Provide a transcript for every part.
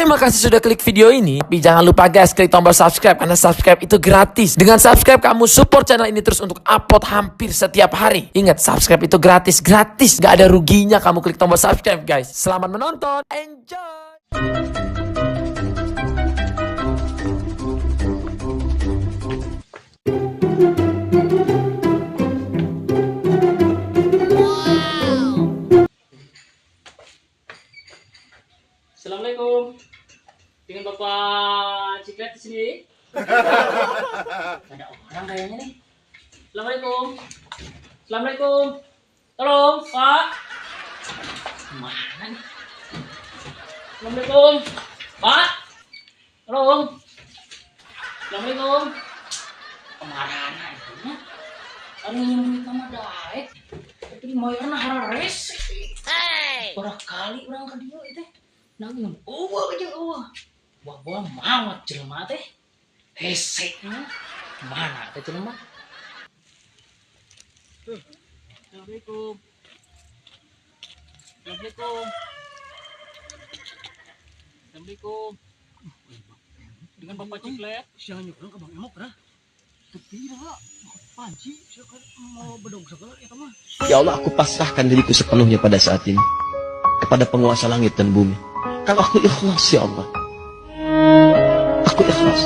Terima kasih sudah klik video ini. Tapi jangan lupa guys, klik tombol subscribe karena subscribe itu gratis. Dengan subscribe kamu support channel ini terus untuk upload hampir setiap hari. Ingat, subscribe itu gratis, gak ada ruginya kamu klik tombol subscribe guys. Selamat menonton, enjoy. Assalamualaikum. Dengan Bapak Ciklet di sini. Ada orang kayaknya nih. Assalamualaikum. Assalamualaikum. Tolong, Pak. Mana nih? Assalamualaikum. Pak. Tolong. Assalamualaikum. Kemana itu nya? Ada yang minta daek. Tapi dimayarna harares. Berapa kali orang ke dia itu? Nanggung, wah mau jelema teh, heseknya mana teh jelema? Assalamualaikum, assalamualaikum, assalamualaikum. Dengan Bapak Ciklet, siang nyuruh ke Bang Emok dah. Tapi dah, panci, siapa mau bedong segala ya teman? Ya Allah, aku pasrahkan diriku sepenuhnya pada saat ini kepada penguasa langit dan bumi. Kalau aku ikhlas ya Allah, aku ikhlas.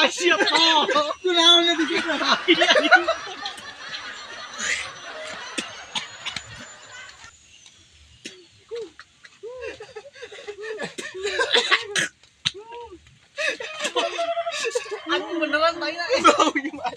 Siap toh, kunaonnya dikit lagi. Aku beneran tanya. Bau gimana?